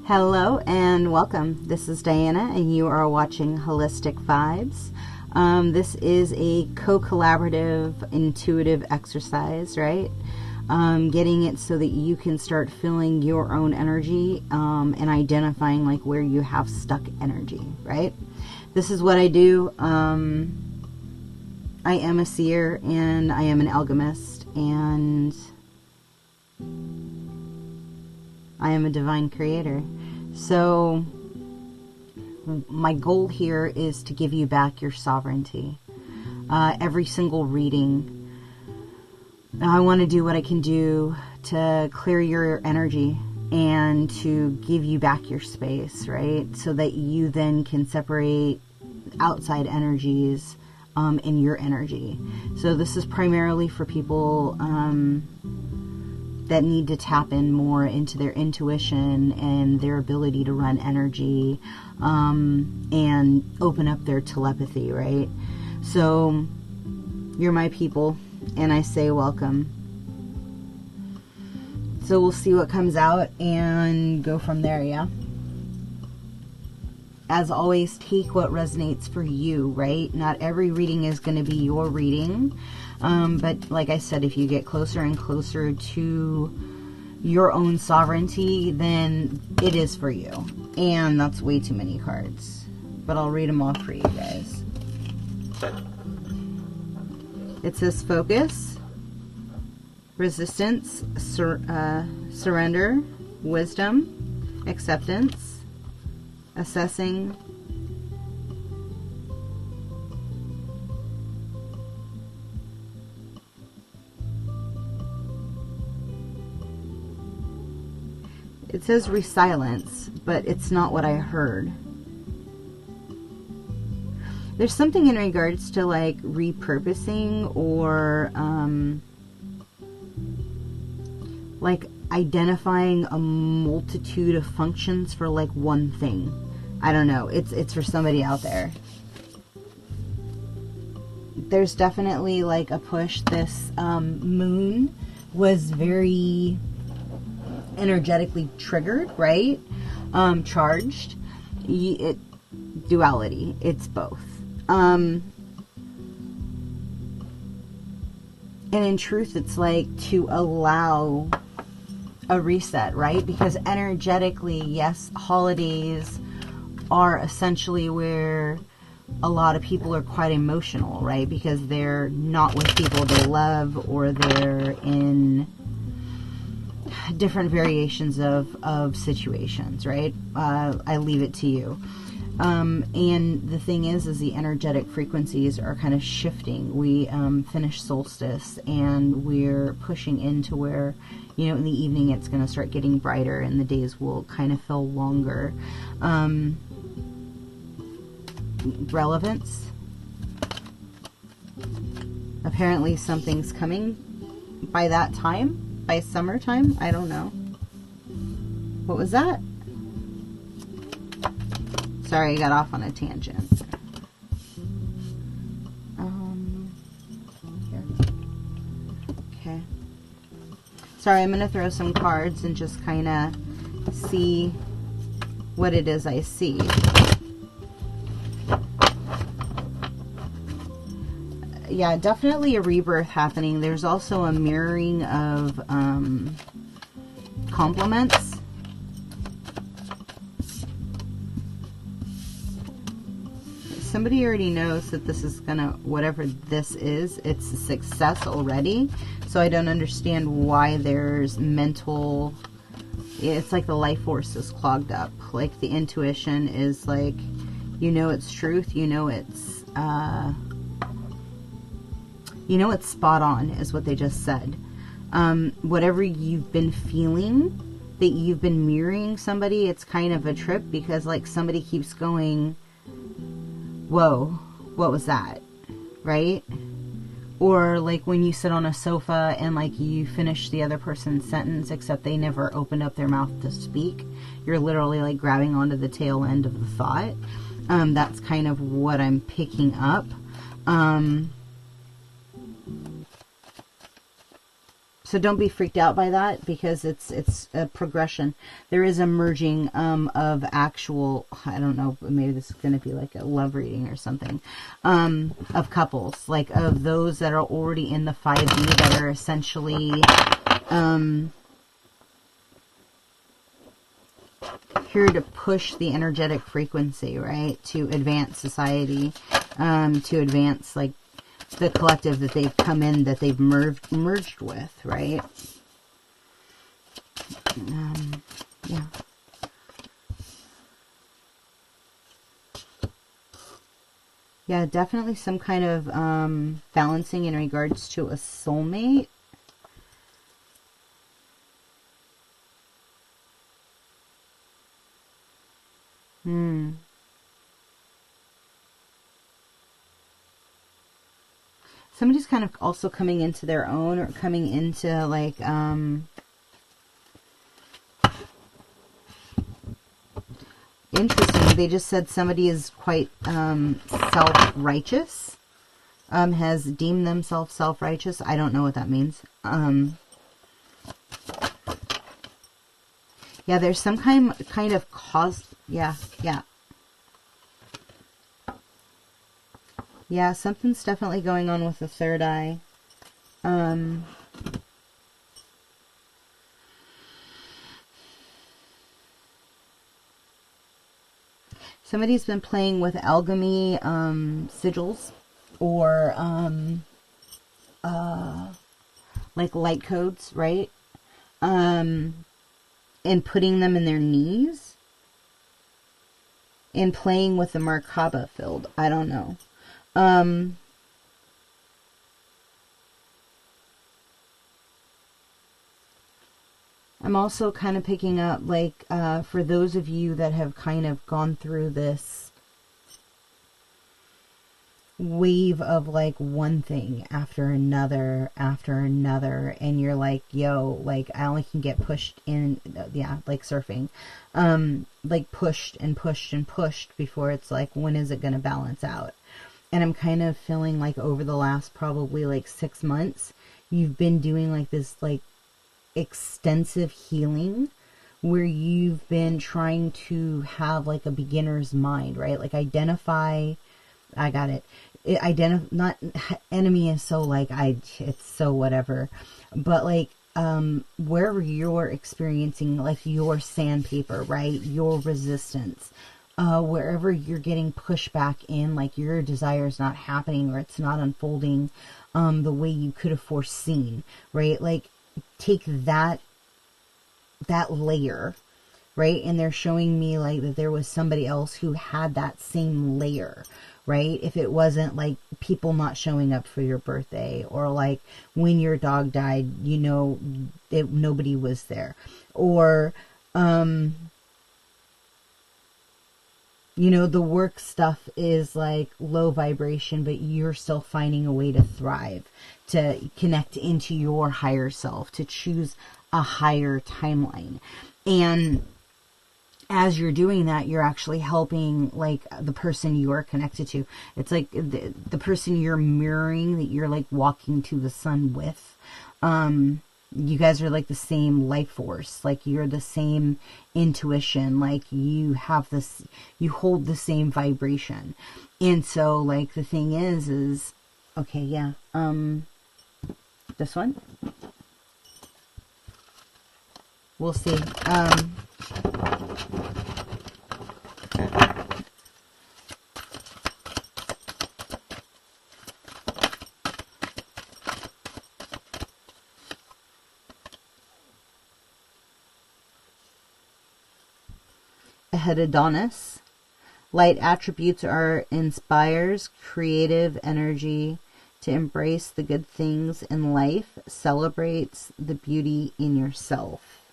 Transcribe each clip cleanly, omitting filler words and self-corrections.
Hello and welcome. This is Diana and you are watching Holistic Vibes. This is a co-collaborative intuitive exercise, right? Getting it so that you can start feeling your own energy and identifying like where you have stuck energy, right? This is what I do. I am a seer and I am an alchemist and I am a divine creator. So my goal here is to give you back your sovereignty. Every single reading, I want to do what I can do to clear your energy and to give you back your space, right? So that you then can separate outside energies in your energy. So this is primarily for people that need to tap in more into their intuition and their ability to run energy and open up their telepathy, right? So you're my people and I say welcome. So we'll see what comes out and go from there, yeah? As always, take what resonates for you, right? Not every reading is going to be your reading. But like I said, if you get closer and closer to your own sovereignty, then it is for you. And that's way too many cards. But I'll read them all for you guys. It says focus, resistance, surrender, wisdom, acceptance, assessing, it says resilience, but it's not what I heard. There's something in regards to like repurposing or like identifying a multitude of functions for like one thing. I don't know. It's for somebody out there. There's definitely like a push. This moon was very energetically triggered, right? Charged. Duality. It's both. And in truth, it's like to allow a reset, right? Because energetically, yes, holidays are essentially where a lot of people are quite emotional, right? Because they're not with people they love, or they're in different variations of situations, right? I leave it to you. And the thing is the energetic frequencies are kind of shifting. We finished solstice and we're pushing into where, you know, in the evening it's going to start getting brighter and the days will kind of feel longer. Relevance. Apparently something's coming by that time, by summertime. I don't know. What was that? Sorry, I got off on a tangent. Here. Okay. Sorry, I'm going to throw some cards and just kind of see what it is I see. Yeah, definitely a rebirth happening. There's also a mirroring of compliments. Somebody already knows that this is gonna, whatever this is, it's a success already. So I don't understand why there's mental, it's like the life force is clogged up. Like the intuition is like, you know it's truth, you know it's spot on is what they just said. Whatever you've been feeling, that you've been mirroring somebody, it's kind of a trip because like somebody keeps going, whoa, what was that? Right? Or like when you sit on a sofa and like you finish the other person's sentence except they never opened up their mouth to speak. You're literally like grabbing onto the tail end of the thought. That's kind of what I'm picking up. So don't be freaked out by that, because it's a progression. There is a merging of actual, I don't know, maybe this is going to be like a love reading or something, of couples, like of those that are already in the 5D that are essentially here to push the energetic frequency, right? To advance society, to advance like the collective that they've come in, that they've merged with, right? Yeah. Yeah, definitely some kind of balancing in regards to a soulmate. Somebody's kind of also coming into their own, or coming into like interesting. They just said somebody is quite self-righteous, has deemed themselves self-righteous. I don't know what that means. Yeah, there's some kind of cause. Yeah. Yeah, something's definitely going on with the third eye. Somebody's been playing with alchemy sigils, or like light codes, right? And putting them in their knees, and playing with the Merkaba field. I don't know. I'm also kind of picking up, like, for those of you that have kind of gone through this wave of, like, one thing after another, and you're like, yo, like, I only can get pushed in, yeah, like surfing, like, pushed and pushed and pushed before it's like, when is it going to balance out? And I'm kind of feeling like over the last probably like 6 months, you've been doing like this like extensive healing, where you've been trying to have like a beginner's mind, right? Like identify, I got it. Not enemy is so like, it's so whatever, but like, wherever you're experiencing like your sandpaper, right? Your resistance, wherever you're getting pushed back in, like your desire is not happening, or it's not unfolding the way you could have foreseen, right? Like, take that layer, right? And they're showing me like that there was somebody else who had that same layer, right? If it wasn't like people not showing up for your birthday, or like when your dog died, you know, nobody was there, or you know, the work stuff is like low vibration, but you're still finding a way to thrive, to connect into your higher self, to choose a higher timeline. And as you're doing that, you're actually helping like the person you're connected to. It's like the person you're mirroring, that you're like walking to the sun with. You guys are like the same life force, like you're the same intuition, like you have this, you hold the same vibration. And so like the thing is okay, yeah, this one, we'll see. Hedonis. Light attributes inspires creative energy to embrace the good things in life, celebrates the beauty in yourself.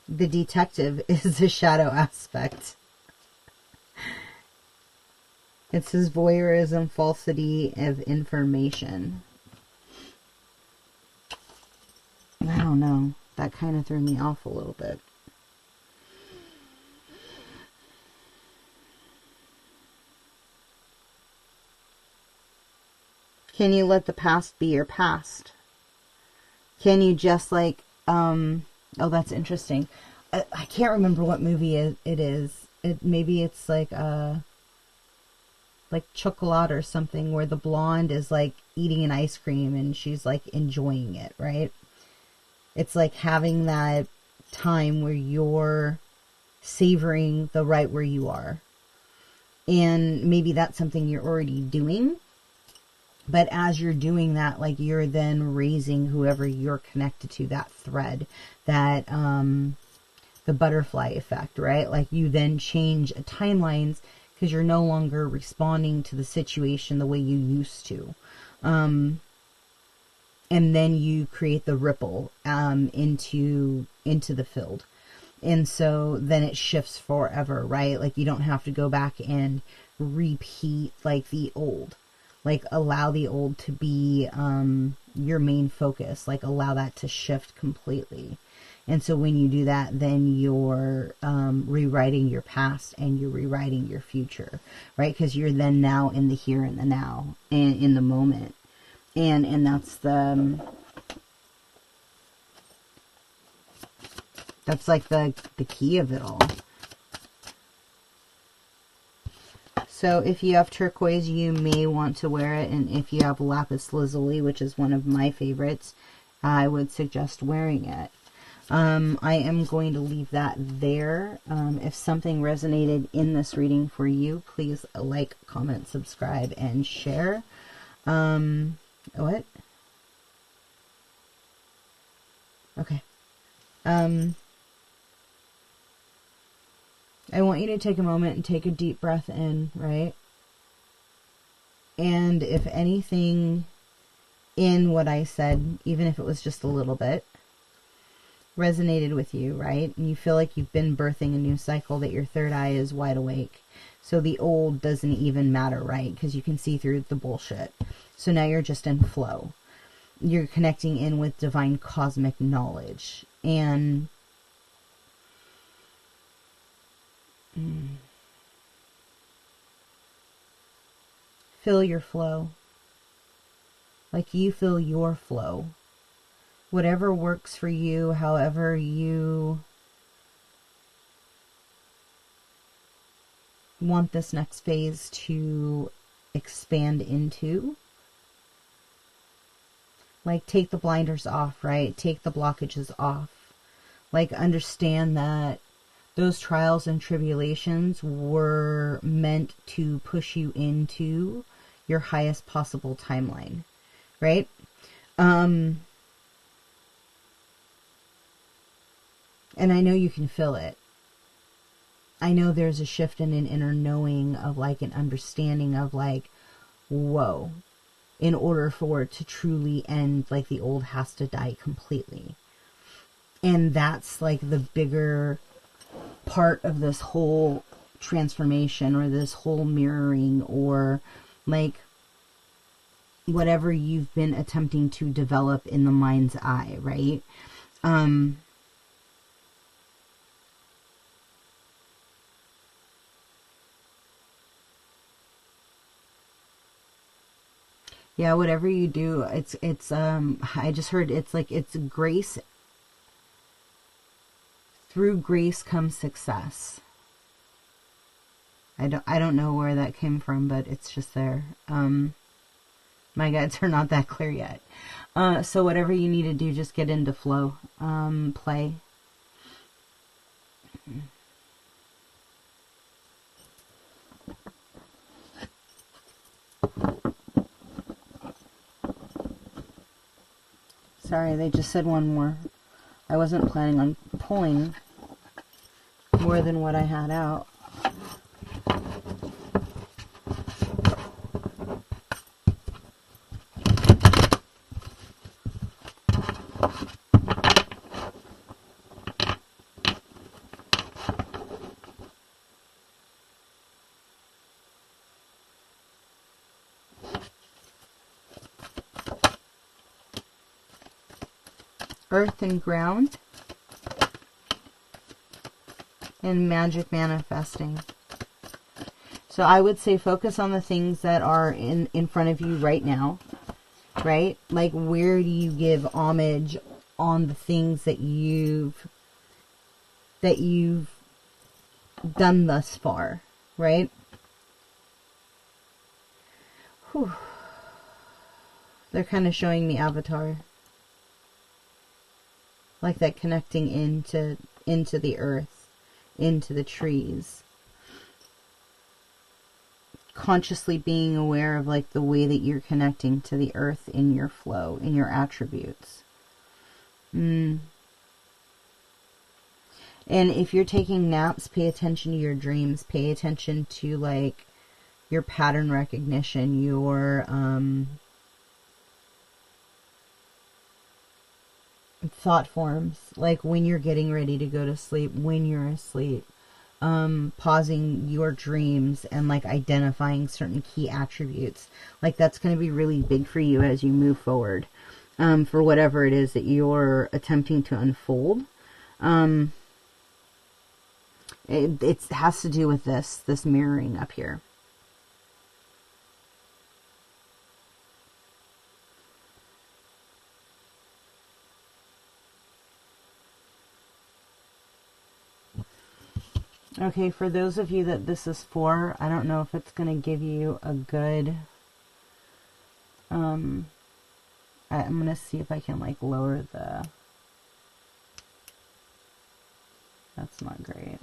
The detective is the shadow aspect. It says voyeurism, falsity of information. I don't know. That kind of threw me off a little bit. Can you let the past be your past? Can you just like, oh, that's interesting. I can't remember what movie it is. Maybe it's like Chocolat or something, where the blonde is like eating an ice cream and she's like enjoying it, right? It's like having that time where you're savoring the right where you are. And maybe that's something you're already doing. But as you're doing that, like, you're then raising whoever you're connected to, that thread, that, the butterfly effect, right? Like, you then change timelines because you're no longer responding to the situation the way you used to. And then you create the ripple, into the field. And so then it shifts forever, right? Like, you don't have to go back and repeat, like, the old. Like, allow the old to be your main focus. Like, allow that to shift completely. And so when you do that, then you're rewriting your past and you're rewriting your future, right? Because you're then now in the here and the now, and in the moment. And that's like the key of it all. So if you have turquoise, you may want to wear it. And if you have lapis lazuli, which is one of my favorites, I would suggest wearing it. I am going to leave that there. If something resonated in this reading for you, please like, comment, subscribe, and share. What? Okay. I want you to take a moment and take a deep breath in, right? And if anything in what I said, even if it was just a little bit, resonated with you, right? And you feel like you've been birthing a new cycle, that your third eye is wide awake. So the old doesn't even matter, right? Because you can see through the bullshit. So now you're just in flow. You're connecting in with divine cosmic knowledge. And feel your flow. Like you feel your flow. Whatever works for you, however you want this next phase to expand into. Like, take the blinders off, right? Take the blockages off. Like, understand that those trials and tribulations were meant to push you into your highest possible timeline, right? And I know you can feel it. I know there's a shift in an inner knowing of, like, an understanding of, like, whoa. In order for it to truly end, like, the old has to die completely. And that's, like, the bigger part of this whole transformation, or this whole mirroring, or, like, whatever you've been attempting to develop in the mind's eye, right? Yeah, whatever you do, it's I just heard it's like, it's grace. Through grace comes success. I don't know where that came from, but it's just there. My guides are not that clear yet. So whatever you need to do, just get into flow. Play. Sorry, they just said one more. I wasn't planning on pulling more than what I had out. Earth and ground, and magic manifesting. So I would say focus on the things that are in front of you right now. right? Like, where do you give homage on the things that you've done thus far, right? Whew. They're kind of showing me Avatar. Like that connecting into the earth, into the trees. Consciously being aware of like the way that you're connecting to the earth in your flow, in your attributes. And if you're taking naps, pay attention to your dreams. Pay attention to like your pattern recognition, your thought forms, like when you're getting ready to go to sleep, when you're asleep, pausing your dreams and like identifying certain key attributes. Like that's going to be really big for you as you move forward, for whatever it is that you're attempting to unfold. It has to do with this mirroring up here. Okay, for those of you that this is for, I don't know if it's going to give you a good, I'm going to see if I can like lower the, that's not great.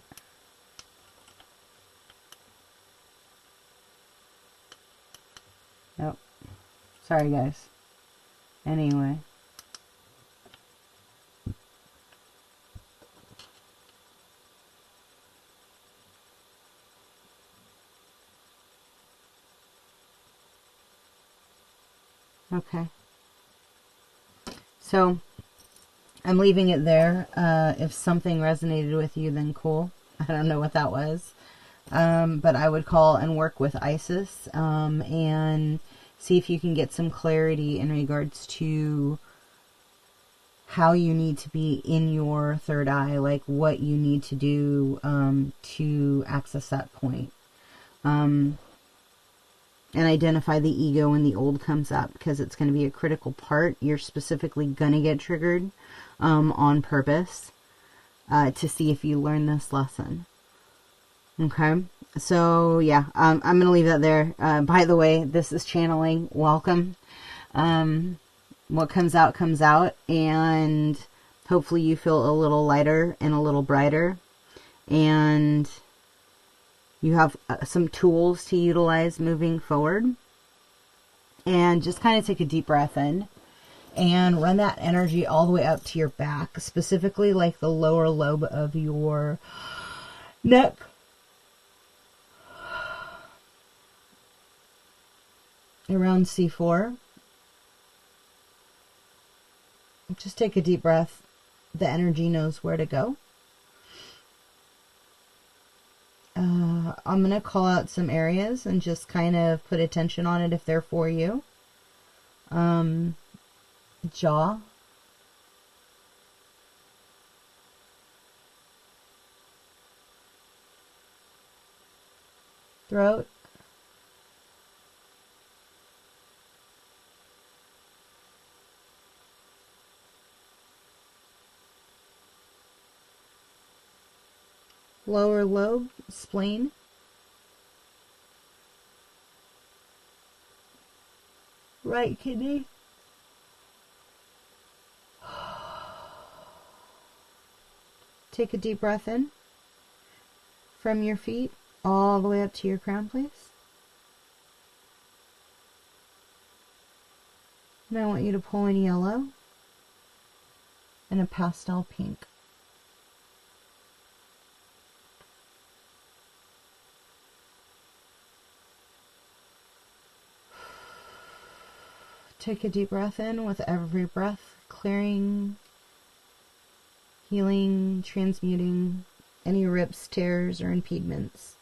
Nope. Sorry guys. Anyway. Okay. So, I'm leaving it there. If something resonated with you, then cool. I don't know what that was. But I would call and work with Isis, and see if you can get some clarity in regards to how you need to be in your third eye, like what you need to do to access that point. And identify the ego when the old comes up, because it's going to be a critical part. You're specifically going to get triggered on purpose to see if you learn this lesson. Okay, so yeah, I'm going to leave that there. By the way, this is channeling. Welcome. What comes out, and hopefully you feel a little lighter and a little brighter, and you have some tools to utilize moving forward. And just kind of take a deep breath in and run that energy all the way up to your back, specifically like the lower lobe of your neck. Around C4. Just take a deep breath. The energy knows where to go. I'm going to call out some areas and just kind of put attention on it if they're for you. Jaw. Throat. Lower lobe, spleen. Right kidney. Take a deep breath in from your feet all the way up to your crown, please. And I want you to pull in yellow and a pastel pink. Take a deep breath in with every breath, clearing, healing, transmuting any rips, tears, or impediments.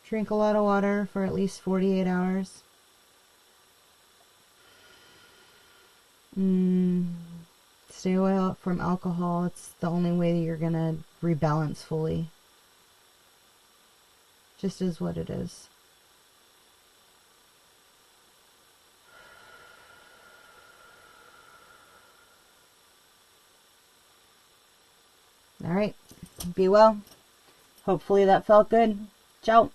Drink a lot of water for at least 48 hours. Stay away from alcohol. It's the only way that you're going to rebalance fully. Just is what it is. All right. Be well. Hopefully that felt good. Ciao.